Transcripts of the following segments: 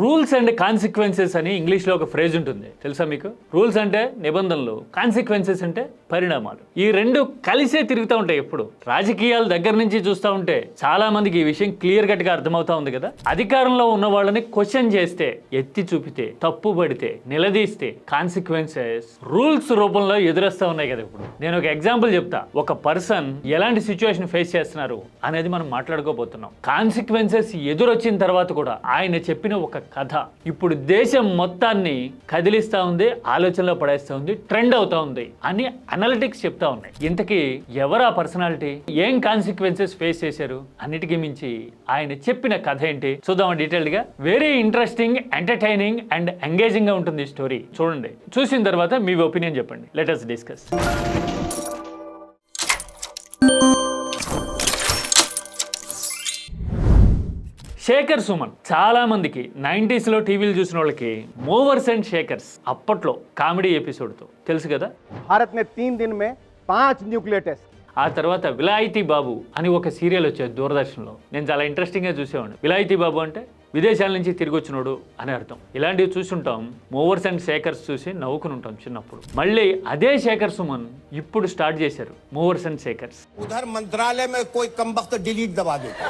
Rules and consequences అని ఇంగ్లీష్లో ఒక ఫ్రేజ్ ఉంటుంది, తెలుసా మీకు? రూల్స్ అంటే నిబంధనలు, కాన్సిక్వెన్సెస్ అంటే పరిణామాలు. ఈ రెండు కలిసే తిరుగుతూ ఉంటాయి ఎప్పుడు. రాజకీయాల దగ్గర నుంచి చూస్తూ ఉంటే చాలా మందికి ఈ విషయం క్లియర్ కట్ గా అర్థమవుతా ఉంది కదా. అధికారంలో ఉన్న వాళ్ళని క్వశ్చన్ చేస్తే, ఎత్తి చూపితే, తప్పు పడితే, నిలదీస్తే కాన్సిక్వెన్సెస్ రూల్స్ రూపంలో ఎదురొస్తా ఉన్నాయి కదా. ఇప్పుడు నేను ఒక ఎగ్జాంపుల్ చెప్తా. ఒక పర్సన్ ఎలాంటి సిచ్యువేషన్ ఫేస్ చేస్తున్నారు అనేది మనం మాట్లాడుకోబోతున్నాం. కాన్సిక్వెన్సెస్ ఎదురొచ్చిన తర్వాత కూడా ఆయన చెప్పిన ఒక కథ ఇప్పుడు దేశం మొత్తాన్ని కదిలిస్తా ఉంది, ఆలోచనలో పడేస్తా ఉంది, ట్రెండ్ అవుతా ఉంది అని అనలిటిక్స్ చెప్తా ఉన్నాయి. ఇంతకీ ఎవరు ఆ పర్సనాలిటీ, ఏం కాన్సిక్వెన్సెస్ ఫేస్ చేశారు, అన్నిటికీ మించి ఆయన చెప్పిన కథ ఏంటి చూద్దాం డీటెయిల్డ్ గా. Very interesting, entertaining and engaging గా ఉంటుంది ఈ స్టోరీ. చూడండి, చూసిన తర్వాత మీ ఒపీనియన్ చెప్పండి. Let us discuss. Shekhar Suman చాలా మందికి 90s లో టీవీలు చూసిన వాళ్ళకి మూవర్స్ అండ్ శేఖర్స్ అప్పట్లో కామెడీ ఎపిసోడ్తో తెలుసు కదా. భారత్ నే 3 दिन में 5 న్యూక్లియర్ టెస్ట్. ఆ తర్వాత విలాయితీ బాబు అని ఒక సీరియల్ వచ్చేది దూరదర్శన్లో. నేను చాలా ఇంట్రెస్టింగ్గా చూసేవాడిని. విలాయితీ బాబు అంటే విదేశాల నుంచి తిరిగి వచ్చినోడు అని అర్థం. ఇలాంటివి చూసుంటాం. మూవర్స్ అండ్ శేఖర్స్ చూసి నవ్వుకుని ఉంటాం చిన్నప్పుడు. మళ్ళీ అదే శేఖర్ సుమన్ ఇప్పుడు స్టార్ట్ చేశారు మూవర్స్ అండ్ శేఖర్స్. ఉధర్ మంత్రాలయ మే కోయి కంబఖ్త్ డిలీట్ దబా దేతా.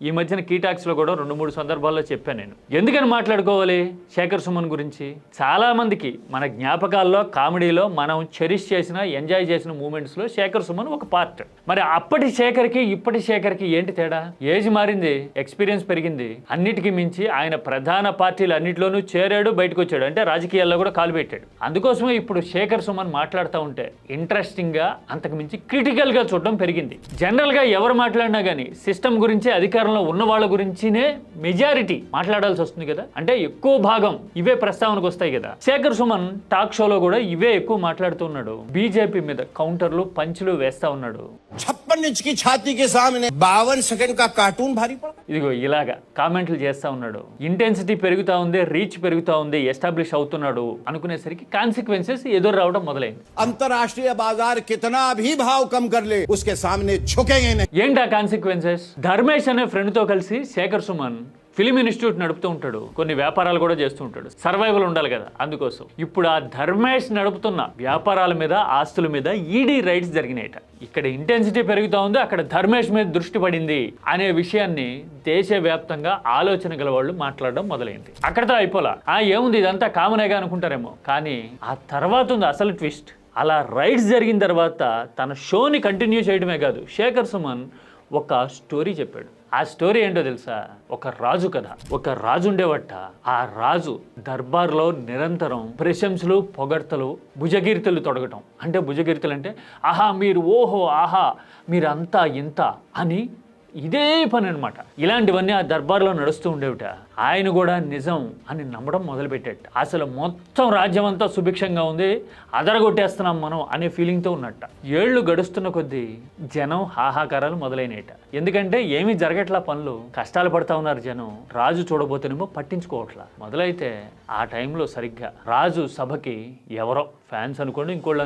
ఈ మధ్యన కీటాక్స్లో కూడా 2-3 సందర్భాల్లో చెప్పాను నేను. ఎందుకని మాట్లాడుకోవాలి శేఖర్ సుమన్ గురించి? చాలా మందికి మన జ్ఞాపకాల్లో, కామెడీలో మనం చెరిష్ చేసిన, ఎంజాయ్ చేసిన మూమెంట్స్లో శేఖర్ సుమన్ ఒక పార్ట్. మరి అప్పటి శేఖర్కి ఇప్పటి శేఖర్కి ఏంటి తేడా? ఏజ్ మారింది, ఎక్స్పీరియన్స్ పెరిగింది. అన్నిటికీ మించి ఆయన ప్రధాన పార్టీలు అన్నింటిలోనూ చేరాడు, బయటకు వచ్చాడు. అంటే రాజకీయాల్లో కూడా కాలు పెట్టాడు. అందుకోసమే ఇప్పుడు శేఖర్ సుమన్ మాట్లాడుతూ ఉంటే ఇంట్రెస్టింగ్గా, అంతకు మించి క్రిటికల్గా చూడడం పెరిగింది. జనరల్గా ఎవరు మాట్లాడినా కానీ సిస్టమ్ గురించి, అధికారం ఉన్న వాళ్ళ గురించినే మెజారిటీ మాట్లాడాల్సి వస్తుంది కదా. అంటే ఎక్కువ భాగం ఇవే ప్రస్తావనకు వస్తాయి కదా. శేఖర్ సుమన్ టాక్ షోలో కూడా ఇవే ఎక్కువ మాట్లాడుతున్నాడు. బీజేపీ మీద కౌంటర్లు, పంచులు వేస్తా ఉన్నాడు. 56 इंच की छाती के सामने 52 सेकंड का कार्टून भारी पड़ा. ఇదిగో ఇలాగా కామెంట్లు చేస్తా ఉన్నాడు. ఇంటెన్సిటీ పెరుగుతా ఉంది, రీచ్ పెరుగుతా ఉంది, ఎస్టాబ్లిష్ అవుతున్నాడు అనుకునేసరికి కాన్సిక్వెన్సెస్ ఎదురు రావడం మొదలైంది. अंतरराष्ट्रीय बाजार कितना भी भाव कम कर ले, उसके सामने झुकेंगे नहीं. ఏంటా కాన్సిక్వెన్సెస్? ధర్మేష్ అనే ఫ్రెండ్ తో కలిసి శేఖర్ సుమన్ ఫిలిం ఇన్స్టిట్యూట్ నడుపుతూ ఉంటాడు. కొన్ని వ్యాపారాలు కూడా చేస్తూ ఉంటాడు. సర్వైవల్ ఉండాలి కదా, అందుకోసం. ఇప్పుడు ఆ ధర్మేష్ నడుపుతున్న వ్యాపారాల మీద, ఆస్తుల మీద ఈడీ రైడ్స్ జరిగినాయట. ఇక్కడ ఇంటెన్సిటీ పెరుగుతూ ఉంది, అక్కడ ధర్మేష్ మీద దృష్టి పడింది అనే విషయాన్ని దేశవ్యాప్తంగా ఆలోచన గల వాళ్ళు మాట్లాడడం మొదలైంది. అక్కడతో అయిపోలా. ఏముంది ఇదంతా కామనేగా అనుకుంటారేమో, కానీ ఆ తర్వాత ఉంది అసలు ట్విస్ట్. అలా రైడ్స్ జరిగిన తర్వాత తన షోని కంటిన్యూ చేయడమే కాదు, శేఖర్ సుమన్ ఒక స్టోరీ చెప్పాడు. ఆ స్టోరీ ఏంటో తెలుసా? ఒక రాజు కథ. ఒక రాజు ఉండేవట. ఆ రాజు దర్బార్లో నిరంతరం ప్రశంసలు, పొగడ్తలు, భుజకీర్తులు తొడగటం. అంటే భుజకీర్తులు అంటే ఆహా మీరు, ఓహో ఆహా మీరంతా ఇంత అని ఇదే పని అనమాట. ఇలాంటివన్నీ ఆ దర్బార్లో నడుస్తూ ఉండేవిట. ఆయన కూడా నిజం అని నమ్మడం మొదలుపెట్టాడు. అసలు మొత్తం రాజ్యం అంతా సుభిక్షంగా ఉంది, అదరగొట్టేస్తున్నాం మనం అనే ఫీలింగ్తో ఉన్నట్ట. ఏళ్ళు గడుస్తున్న కొద్దీ జనం హాహాకారాలు మొదలైనట. ఎందుకంటే ఏమీ జరగట్లా పనులు, కష్టాలు పడతా ఉన్నారు జనం. రాజు చూడబోతేనేమో పట్టించుకోవట్లా. మొదలైతే ఆ టైంలో సరిగ్గా రాజు సభకి ఎవరో ఫ్యాన్స్ అనుకోండి, ఇంకోళ్ళు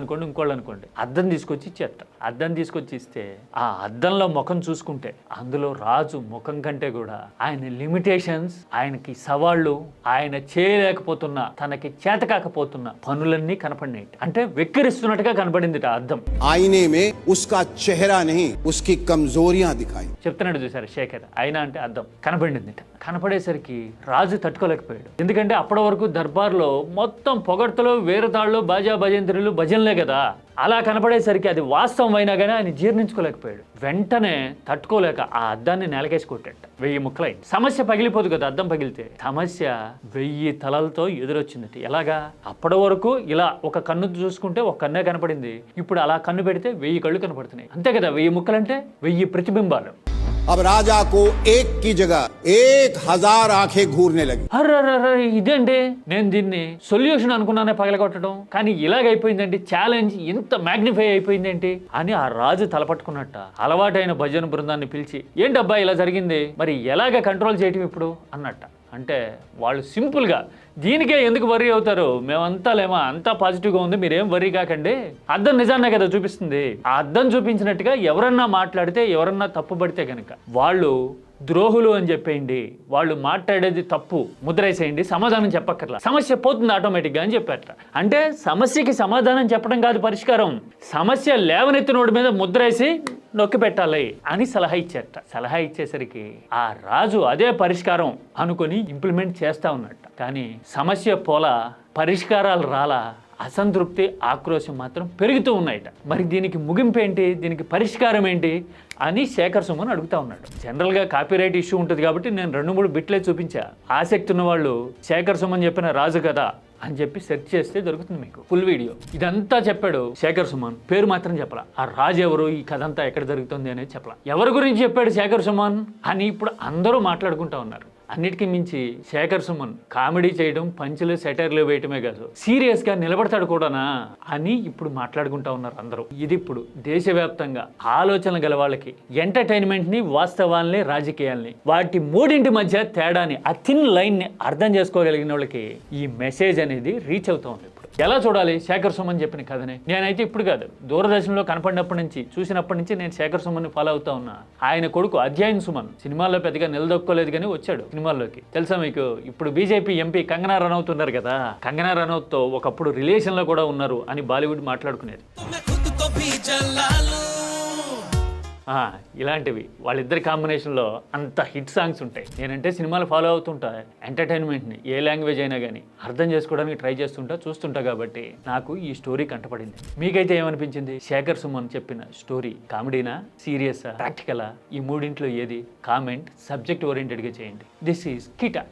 అనుకోండి, అద్దం తీసుకొచ్చి ఇచ్చేట. అద్దం తీసుకొచ్చి ఇస్తే ఆ అద్దంలో ముఖం చూసుకుంటే అందులో రాజు ముఖం కంటే కూడా ఆయన లిమిటేషన్స్, ఆయనకి సవాళ్ళు, ఆయన చేయలేకపోతున్న, తనకి చేత కాకపోతున్న పనులన్నీ కనపడినాయి. అంటే వెక్కిరిస్తున్నట్టుగా కనపడింది ఆ అద్దం. आईने में उसका चेहरा नहीं, उसकी कमजोरियां दिखाई. చెప్తున్నాడు చూసారు శేఖర్. ఆయన అంటే అద్దం కనపడింది. కనపడేసరికి రాజు తట్టుకోలేకపోయాడు. ఎందుకంటే అప్పటి వరకు దర్బార్లో మొత్తం పొగడ్తలు, వేరతాళ్ళు, బాజా భజంత్రులు, భజనలే కదా. అలా కనపడేసరికి అది వాస్తవం అయినా కానీ ఆయన జీర్ణించుకోలేకపోయాడు. వెంటనే తట్టుకోలేక ఆ అద్దాన్ని నేలకేసి కొట్టాడు. 1000 ముక్కలైంది. సమస్య పగిలిపోదు కదా అద్దం పగిలితే. సమస్య 1000 తలలతో ఎదురొచ్చింది. ఎలాగా? అప్పటి వరకు ఇలా ఒక కన్ను చూసుకుంటే ఒక కన్నే కనపడింది. ఇప్పుడు అలా కన్ను పెడితే 1000 కళ్ళు కనపడుతున్నాయి. అంతే కదా, 1000 ముక్కలంటే 1000 ప్రతిబింబాలు. अब राजा को एक की जगह 1000 आंखें घूरने लगी. అర్రర్ర, ఇదేంటి? నేను దీన్ని సొల్యూషన్ అనుకున్నానే పగలగొట్టడం, కానీ ఇలాగైపోయిందండి. ఛాలెంజ్ ఇంత మ్యాగ్నిఫై అయిపోయిందేంటి అని ఆ రాజు తలపట్టుకున్నట్ట. అలవాటైన భజన బృందాన్ని పిలిచి, ఏంటబ్బా ఇలా జరిగింది, మరి ఎలాగ కంట్రోల్ చేయటం ఇప్పుడు అన్నట్ట. అంటే వాళ్ళు సింపుల్గా దీనికే ఎందుకు వర్రీ అవుతారు, మేమంతా లేమా, అంతా పాజిటివ్గా ఉంది, మీరేం వర్రీ కాకండి, అద్దం నిజాన్నే కదా చూపిస్తుంది. ఆ అద్దం చూపించినట్టుగా ఎవరన్నా మాట్లాడితే, ఎవరన్నా తప్పుపడితే కనుక వాళ్ళు ద్రోహులు అని చెప్పేయండి, వాళ్ళు మాట్లాడేది తప్పు ముద్రేసేయండి, సమాధానం చెప్పక్కర్లా, సమస్య పోతుంది ఆటోమేటిక్గా అని చెప్పారట. అంటే సమస్యకి సమాధానం చెప్పడం కాదు పరిష్కారం, సమస్య లేవనెత్తినోడి మీద ముద్రేసి నొక్కి పెట్టాలి అని సలహా ఇచ్చారట. సలహా ఇచ్చేసరికి ఆ రాజు అదే పరిష్కారం అనుకొని ఇంప్లిమెంట్ చేస్తా ఉన్నట్ట. కానీ సమస్య పోలా, పరిష్కారాలు రాలా, అసంతృప్తి ఆక్రోశం మాత్రం పెరుగుతూ ఉన్నాయట. మరి దీనికి ముగింపు ఏంటి, దీనికి పరిష్కారం ఏంటి అని శేఖర్ సుమన్ అడుగుతా ఉన్నాడు. జనరల్గా కాపీరైట్ ఇష్యూ ఉంటుంది కాబట్టి నేను 2-3 బిట్లే చూపించా. ఆసక్తి ఉన్న వాళ్ళు శేఖర్ సుమన్ చెప్పిన రాజు కదా అని చెప్పి సెర్చ్ చేస్తే దొరుకుతుంది మీకు ఫుల్ వీడియో. ఇదంతా చెప్పాడు శేఖర్ సుమన్, పేరు మాత్రం చెప్పలా. ఆ రాజు ఎవరు, ఈ కథ అంతా ఎక్కడ జరుగుతుంది అనేది చెప్పలా. ఎవరి గురించి చెప్పాడు శేఖర్ సుమన్ అని ఇప్పుడు అందరూ మాట్లాడుకుంటా ఉన్నారు. అన్నిటికీ మించి శేఖర్ సుమన్ కామెడీ చేయడం, పంచులు సెటైర్లు వేయటమే కాదు, సీరియస్గా నిలబడతాడు కూడానా అని ఇప్పుడు మాట్లాడుకుంటా ఉన్నారు అందరూ. ఇది ఇప్పుడు దేశవ్యాప్తంగా ఆలోచనలు గల వాళ్ళకి ఎంటర్టైన్మెంట్ని, వాస్తవాల్ని, రాజకీయాల్ని, వాటి మూడింటి మధ్య తేడాని, ఆ థిన్ లైన్ని అర్థం చేసుకోగలిగిన వాళ్ళకి ఈ మెసేజ్ అనేది రీచ్ అవుతూ ఉంది. ఇప్పుడు ఎలా చూడాలి శేఖర్ సుమన్ చెప్పిన కథని? నేనైతే ఇప్పుడు కాదు, దూరదర్శన్లో కనపడినప్పటి నుంచి, చూసినప్పటి నుంచి నేను శేఖర్ సుమన్ని ఫాలో అవుతా ఉన్నా. ఆయన కొడుకు అధ్యయన్ సుమన్ సినిమాల్లో పెద్దగా నిలదొక్కోలేదు కానీ వచ్చాడు సినిమాల్లోకి. తెలుసా మీకు, ఇప్పుడు బీజేపీ ఎంపీ కంగనా రనౌత్ ఉన్నారు కదా, కంగనా రనౌత్తో ఒకప్పుడు రిలేషన్లో కూడా ఉన్నారు అని బాలీవుడ్ మాట్లాడుకునేది. ఇలాంటివి వాళ్ళిద్దరి కాంబినేషన్లో అంత హిట్ సాంగ్స్ ఉంటాయి. నేనంటే సినిమాలు ఫాలో అవుతుంటా, ఎంటర్టైన్మెంట్ని ఏ లాంగ్వేజ్ అయినా కానీ అర్థం చేసుకోవడానికి ట్రై చేస్తుంటా, చూస్తుంటా, కాబట్టి నాకు ఈ స్టోరీ కంటపడింది. మీకైతే ఏమనిపించింది? శేఖర్ సుమన్ చెప్పిన స్టోరీ కామెడీనా, సీరియసా, ప్రాక్టికలా? ఈ మూడింట్లో ఏది? కామెంట్ సబ్జెక్ట్ ఓరియంటెడ్గా చేయండి. This is కిటా.